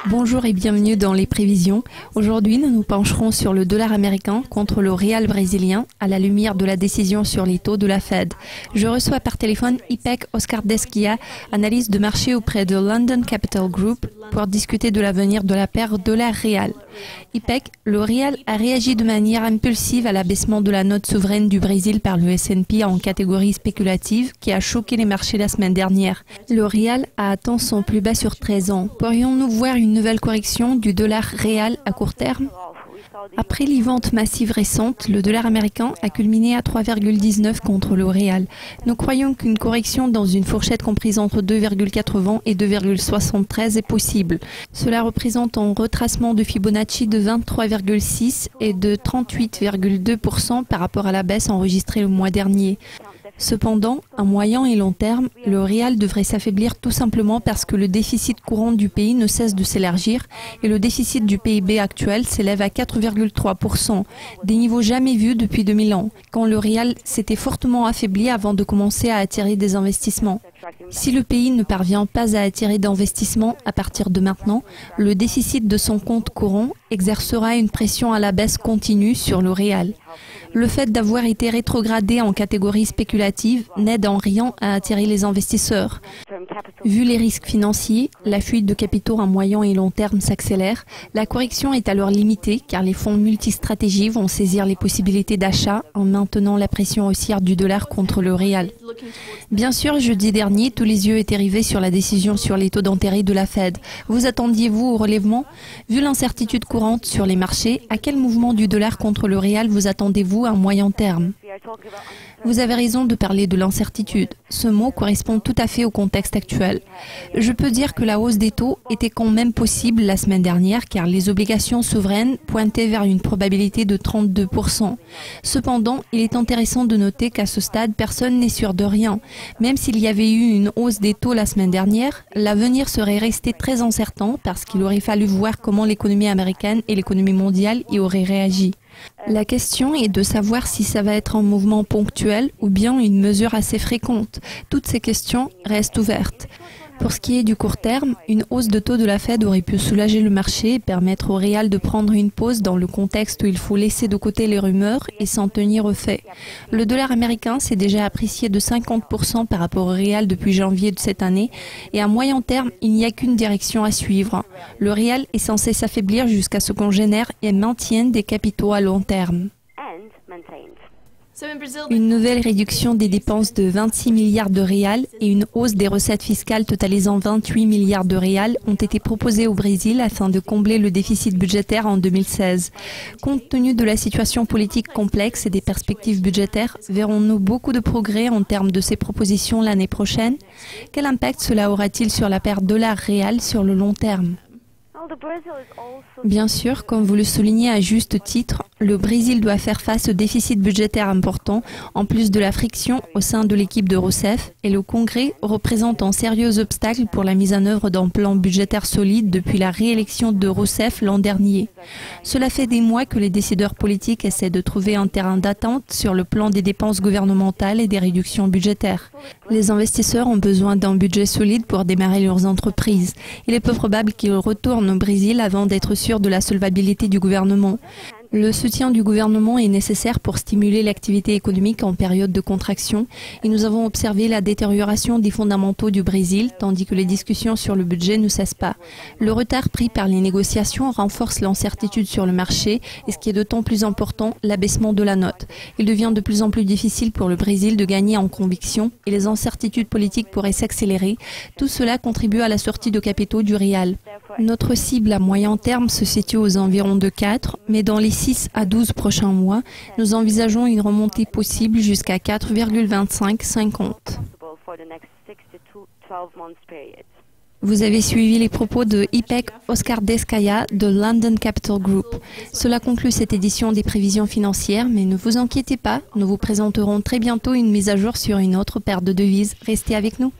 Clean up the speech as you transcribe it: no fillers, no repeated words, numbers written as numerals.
Bonjour et bienvenue dans les prévisions. Aujourd'hui, nous nous pencherons sur le dollar américain contre le réal brésilien à la lumière de la décision sur les taux de la Fed. Je reçois par téléphone Ipek Oskardeskia, analyste de marché auprès de London Capital Group, pour discuter de l'avenir de la paire dollar-réal. Ipek, le réal a réagi de manière impulsive à l'abaissement de la note souveraine du Brésil par le S&P en catégorie spéculative qui a choqué les marchés la semaine dernière. Le réal a atteint son plus bas sur 13 ans. Pourrions-nous voir une nouvelle correction du dollar réal à court terme? Après les ventes massives récentes, le dollar américain a culminé à 3,19 contre le réal. Nous croyons qu'une correction dans une fourchette comprise entre 2,80 et 2,73 est possible. Cela représente un retracement de Fibonacci de 23,6 et de 38,2% par rapport à la baisse enregistrée le mois dernier. Cependant, à moyen et long terme, le réal devrait s'affaiblir tout simplement parce que le déficit courant du pays ne cesse de s'élargir et le déficit du PIB actuel s'élève à 4,3%, des niveaux jamais vus depuis 2000 quand le réal s'était fortement affaibli avant de commencer à attirer des investissements. Si le pays ne parvient pas à attirer d'investissements à partir de maintenant, le déficit de son compte courant exercera une pression à la baisse continue sur le réal. Le fait d'avoir été rétrogradé en catégorie spéculative n'aide en rien à attirer les investisseurs. Vu les risques financiers, la fuite de capitaux à moyen et long terme s'accélère. La correction est alors limitée car les fonds multistratégies vont saisir les possibilités d'achat en maintenant la pression haussière du dollar contre le réal. Bien sûr, jeudi dernier, tous les yeux étaient rivés sur la décision sur les taux d'intérêt de la Fed. Vous attendiez-vous au relèvement? Vu l'incertitude courante sur les marchés, à quel mouvement du dollar contre le réal vous attendez-vous à moyen terme? Vous avez raison de parler de l'incertitude. Ce mot correspond tout à fait au contexte actuel. Je peux dire que la hausse des taux était quand même possible la semaine dernière car les obligations souveraines pointaient vers une probabilité de 32%. Cependant, il est intéressant de noter qu'à ce stade, personne n'est sûr de rien. Même s'il y avait eu une hausse des taux la semaine dernière, l'avenir serait resté très incertain parce qu'il aurait fallu voir comment l'économie américaine et l'économie mondiale y auraient réagi. La question est de savoir si ça va être un mouvement ponctuel ou bien une mesure assez fréquente. Toutes ces questions restent ouvertes. Pour ce qui est du court terme, une hausse de taux de la Fed aurait pu soulager le marché et permettre au réal de prendre une pause dans le contexte où il faut laisser de côté les rumeurs et s'en tenir aux faits. Le dollar américain s'est déjà apprécié de 50% par rapport au réal depuis janvier de cette année et à moyen terme, il n'y a qu'une direction à suivre. Le réal est censé s'affaiblir jusqu'à ce qu'on génère et maintienne des capitaux à long terme. Une nouvelle réduction des dépenses de 26 milliards de réals et une hausse des recettes fiscales totalisant 28 milliards de réals ont été proposées au Brésil afin de combler le déficit budgétaire en 2016. Compte tenu de la situation politique complexe et des perspectives budgétaires, verrons-nous beaucoup de progrès en termes de ces propositions l'année prochaine? Quel impact cela aura-t-il sur la paire dollar-réal sur le long terme? Bien sûr, comme vous le soulignez à juste titre, le Brésil doit faire face au déficit budgétaire important, en plus de la friction au sein de l'équipe de Rousseff, et le Congrès représente un sérieux obstacle pour la mise en œuvre d'un plan budgétaire solide depuis la réélection de Rousseff l'an dernier. Cela fait des mois que les décideurs politiques essaient de trouver un terrain d'attente sur le plan des dépenses gouvernementales et des réductions budgétaires. Les investisseurs ont besoin d'un budget solide pour démarrer leurs entreprises. Il est peu probable qu'ils retournent au Brésil avant d'être sûrs de la solvabilité du gouvernement. Le soutien du gouvernement est nécessaire pour stimuler l'activité économique en période de contraction et nous avons observé la détérioration des fondamentaux du Brésil tandis que les discussions sur le budget ne cessent pas. Le retard pris par les négociations renforce l'incertitude sur le marché et ce qui est d'autant plus important, l'abaissement de la note. Il devient de plus en plus difficile pour le Brésil de gagner en conviction et les incertitudes politiques pourraient s'accélérer. Tout cela contribue à la sortie de capitaux du réal. Notre cible à moyen terme se situe aux environs de 4, mais dans les 6 à 12 prochains mois, nous envisageons une remontée possible jusqu'à 4,2550. Vous avez suivi les propos de Ipek Oskardeskia de London Capital Group. Cela conclut cette édition des prévisions financières, mais ne vous inquiétez pas, nous vous présenterons très bientôt une mise à jour sur une autre paire de devises. Restez avec nous.